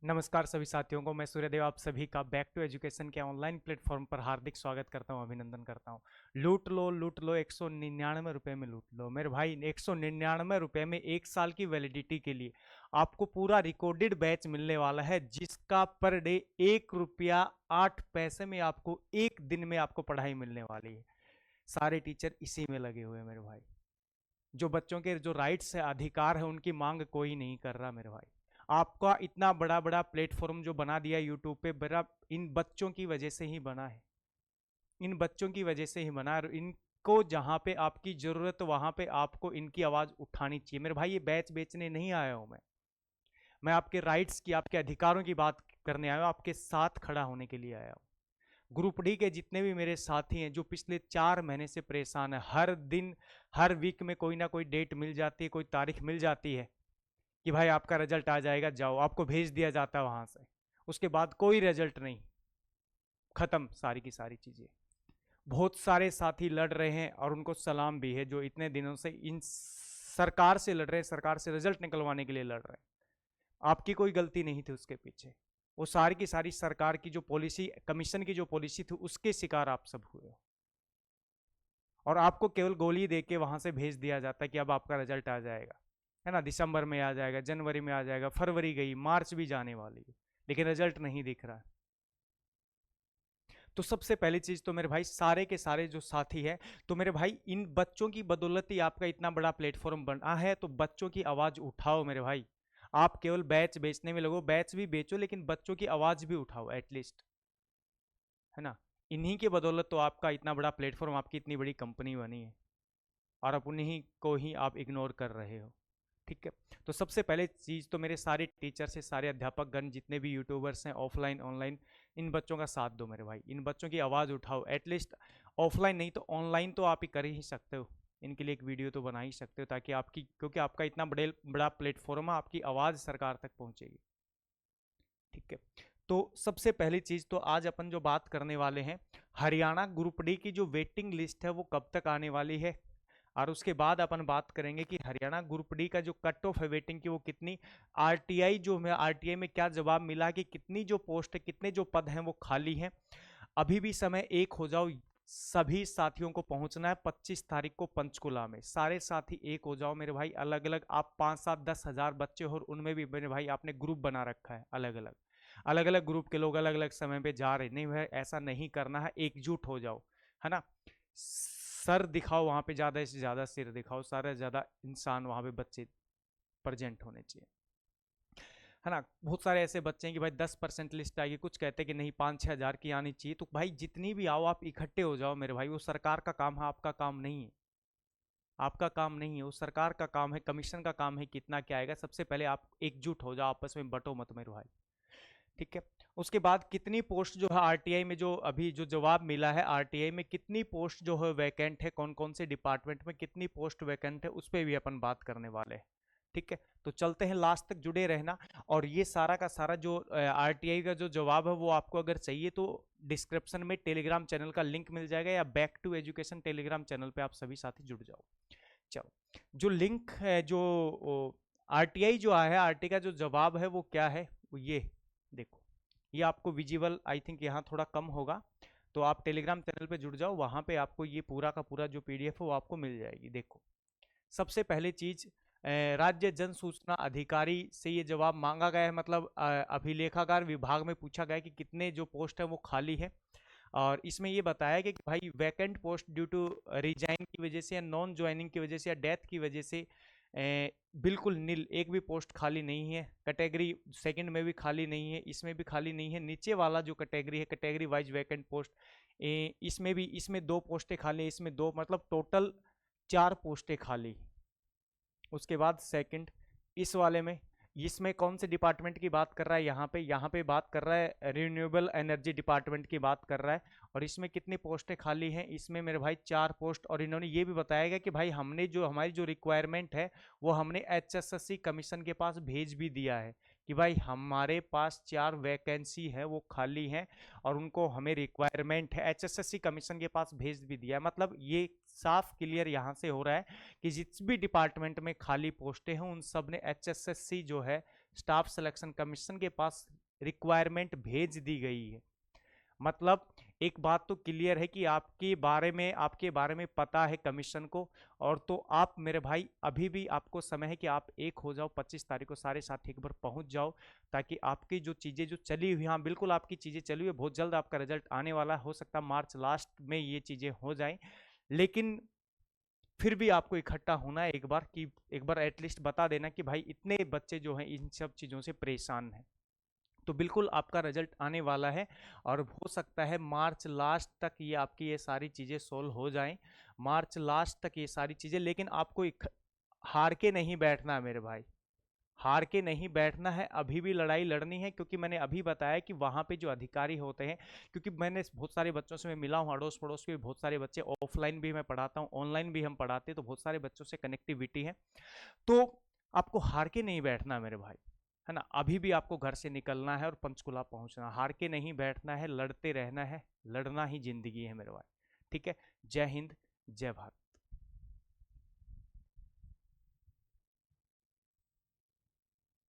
नमस्कार सभी साथियों को। मैं सूर्यदेव आप सभी का बैक टू एजुकेशन के ऑनलाइन प्लेटफॉर्म पर हार्दिक स्वागत करता हूं, अभिनंदन करता हूं। लूट लो 199 रुपये में लूट लो मेरे भाई। 199 रुपये में 1 साल की वैलिडिटी के लिए आपको पूरा रिकॉर्डेड बैच मिलने वाला है, जिसका पर डे 1 रुपया 8 पैसे में आपको एक दिन में आपको पढ़ाई मिलने वाली है। सारे टीचर इसी में लगे हुए हैं मेरे भाई। जो बच्चों के जो राइट्स है, अधिकार है, उनकी मांग कोई नहीं कर रहा मेरे भाई। आपका इतना बड़ा बड़ा प्लेटफॉर्म जो बना दिया यूट्यूब पे, बड़ा इन बच्चों की वजह से ही बना है। इन बच्चों की वजह से ही बना है। इनको जहां पे आपकी जरूरत, वहां पे आपको इनकी आवाज उठानी चाहिए मेरे भाई। ये बैच बेचने नहीं आया हूं मैं आपके राइट्स की, आपके अधिकारों की बात करने आया हूं, आपके साथ खड़ा होने के लिए आया हूं। ग्रुप डी के जितने भी मेरे साथी हैं जो पिछले 4 महीने से परेशान है, हर दिन हर वीक में कोई ना कोई डेट मिल जाती है, कोई तारीख मिल जाती है कि भाई आपका रिजल्ट आ जाएगा, जाओ, आपको भेज दिया जाता है वहां से। उसके बाद कोई रिजल्ट नहीं, खत्म सारी की सारी चीजें। बहुत सारे साथी लड़ रहे हैं और उनको सलाम भी है, जो इतने दिनों से इन सरकार से लड़ रहे हैं, सरकार से रिजल्ट निकलवाने के लिए लड़ रहे हैं। आपकी कोई गलती नहीं थी उसके पीछे। वो सारी की सारी सरकार की जो पॉलिसी, कमीशन की जो पॉलिसी थी, उसके शिकार आप सब हुए हो। और आपको केवल गोली दे के वहां से भेज दिया जाता है कि अब आपका रिजल्ट आ जाएगा, है ना, दिसंबर में आ जाएगा, जनवरी में आ जाएगा, फरवरी गई, मार्च भी जाने वाली है, लेकिन रिजल्ट नहीं दिख रहा है। तो सबसे पहली चीज तो मेरे भाई, सारे के सारे जो साथी है, तो मेरे भाई इन बच्चों की बदौलत ही आपका इतना बड़ा प्लेटफॉर्म बना है। तो बच्चों की आवाज उठाओ मेरे भाई। आप केवल बैच बेचने में लगो, बैच भी बेचो, लेकिन बच्चों की आवाज भी उठाओ एटलीस्ट, है ना। इन्हीं की बदौलत तो आपका इतना बड़ा प्लेटफॉर्म, आपकी इतनी बड़ी कंपनी बनी है, और आप उन्हीं को ही आप इग्नोर कर रहे हो। ठीक है। तो सबसे पहले चीज तो मेरे सारे टीचर से, सारे अध्यापक गण, जितने भी यूट्यूबर्स हैं ऑफलाइन ऑनलाइन, इन बच्चों का साथ दो मेरे भाई। इन बच्चों की आवाज़ उठाओ एटलीस्ट। ऑफलाइन नहीं तो ऑनलाइन तो आप ही कर ही सकते हो, इनके लिए एक वीडियो तो बना ही सकते हो, ताकि आपकी, क्योंकि आपका इतना बड़ा प्लेटफॉर्म है, आपकी आवाज़ सरकार तक पहुंचेगी। ठीक है। तो सबसे पहली चीज तो आज अपन जो बात करने वाले हैं, हरियाणा ग्रुप डी की जो वेटिंग लिस्ट है वो कब तक आने वाली है, और उसके बाद अपन बात करेंगे कि हरियाणा ग्रुप डी का जो कट ऑफ है वेटिंग की वो कितनी, आरटीआई जो है, आरटीआई में क्या जवाब मिला कि कितनी जो पोस्ट है, कितने जो पद हैं वो खाली हैं। अभी भी समय एक हो जाओ, सभी साथियों को पहुंचना है 25 तारीख को पंचकुला में। सारे साथी एक हो जाओ मेरे भाई। अलग अलग आप 5-7-10 हज़ार बच्चे हो, और उनमें भी मेरे भाई आपने ग्रुप बना रखा है, अलग अलग अलग अलग ग्रुप के लोग अलग अलग समय पे जा रहे, नहीं भाई ऐसा नहीं करना है, एकजुट हो जाओ, है ना। सर दिखाओ वहां पे, ज्यादा से ज्यादा सिर दिखाओ, सारे ज्यादा इंसान वहां पे बच्चे प्रेजेंट होने चाहिए, है ना। बहुत सारे ऐसे बच्चे हैं कि भाई 10% लिस्ट आएगी, कुछ कहते हैं कि नहीं 5-6 हज़ार की आनी चाहिए। तो भाई जितनी भी आओ, आप इकट्ठे हो जाओ मेरे भाई। वो सरकार का काम है, आपका काम नहीं है। आपका काम नहीं है, वो सरकार का काम है, कमीशन का काम है कितना क्या आएगा। सबसे पहले आप एकजुट हो जाओ, आपस में बटो मत मेरे भाई। ठीक है। उसके बाद कितनी पोस्ट जो है आरटीआई में, जो अभी जो जवाब मिला है, आरटीआई में कितनी पोस्ट जो है वैकेंट है, कौन कौन से डिपार्टमेंट में कितनी पोस्ट वैकेंट है, उस पर भी अपन बात करने वाले हैं। ठीक है। तो चलते हैं, लास्ट तक जुड़े रहना। और ये सारा का सारा जो आरटीआई का जो जवाब है, वो आपको अगर चाहिए तो डिस्क्रिप्शन में टेलीग्राम चैनल का लिंक मिल जाएगा, या back to education Telegram channel पे आप सभी साथी जुड़ जाओ। चलो, जो लिंक है, जो आरटीआई जो आया है, आरटी का जो जवाब है वो क्या है, वो ये देखो। ये आपको विजिबल आई थिंक यहाँ थोड़ा कम होगा, तो आप टेलीग्राम चैनल पे जुड़ जाओ, वहां पे आपको ये पूरा का पूरा जो पीडीएफ है वो आपको मिल जाएगी। देखो, सबसे पहली चीज, राज्य जन सूचना अधिकारी से ये जवाब मांगा गया है, मतलब अभिलेखागार विभाग में पूछा गया है कि कितने जो पोस्ट है वो खाली है। और इसमें ये बताया गया कि भाई vacant post due to resign की वजह से, या नॉन ज्वाइनिंग की वजह से, या डेथ की वजह से बिल्कुल नील, एक भी पोस्ट खाली नहीं है। कैटेगरी सेकंड में भी खाली नहीं है, इसमें भी खाली नहीं है। नीचे वाला जो कैटेगरी है, कैटेगरी वाइज वैकेंट पोस्ट, इसमें भी, इसमें 2 पोस्टें खाली है, इसमें 2, मतलब टोटल 4 पोस्टें खाली। उसके बाद सेकंड, इस वाले में, इसमें कौन से डिपार्टमेंट की बात कर रहा है, यहाँ पे बात कर रहा है रिन्यूएबल एनर्जी डिपार्टमेंट की बात कर रहा है। और इसमें कितनी पोस्टें खाली हैं, इसमें मेरे भाई 4 पोस्ट। और इन्होंने ये भी बताया गया कि भाई हमने जो, हमारी जो रिक्वायरमेंट है वो हमने एचएसएससी कमीशन के पास भेज भी दिया है कि भाई हमारे पास 4 वैकेंसी है वो खाली हैं, और उनको हमें रिक्वायरमेंट है, एचएसएससी कमीशन के पास भेज भी दिया है। मतलब ये साफ क्लियर यहाँ से हो रहा है कि जिस भी डिपार्टमेंट में खाली पोस्टें हैं, उन सब ने एचएसएससी जो है स्टाफ सिलेक्शन कमीशन के पास रिक्वायरमेंट भेज दी गई है। मतलब एक बात तो क्लियर है कि आपके बारे में पता है कमीशन को। और तो आप मेरे भाई अभी भी आपको समय है कि आप एक हो जाओ, 25 तारीख को सारे साथी एक बार पहुंच जाओ, ताकि आपकी जो चीज़ें जो चली हुई, हाँ बिल्कुल आपकी चीज़ें चली हुई है, बहुत जल्द आपका रिजल्ट आने वाला, हो सकता है मार्च लास्ट में ये चीज़ें हो जाएं। लेकिन फिर भी आपको इकट्ठा होना है एक बार, कि एक बार एटलीस्ट बता देना कि भाई इतने बच्चे जो हैं इन सब चीज़ों से परेशान हैं। तो बिल्कुल आपका रिजल्ट आने वाला है, और हो सकता है मार्च लास्ट तक ये आपकी ये सारी चीज़ें सोल्व हो जाएं, मार्च लास्ट तक ये सारी चीज़ें। लेकिन आपको हार के नहीं बैठना है मेरे भाई, हार के नहीं बैठना है, अभी भी लड़ाई लड़नी है। क्योंकि मैंने अभी बताया कि वहाँ पे जो अधिकारी होते हैं, क्योंकि मैंने बहुत सारे बच्चों से मैं मिला हूँ, अड़ोस पड़ोस के भी बहुत सारे बच्चे, ऑफलाइन भी मैं पढ़ाता हूँ, ऑनलाइन भी हम पढ़ाते हैं, तो बहुत सारे बच्चों से कनेक्टिविटी है। तो आपको हार के नहीं बैठना मेरे भाई, है ना। अभी भी आपको घर से निकलना है और पंचकुला पहुंचना, हार के नहीं बैठना है, लड़ते रहना है, लड़ना ही जिंदगी है मेरे भाई। ठीक है, जय हिंद, जय भारत।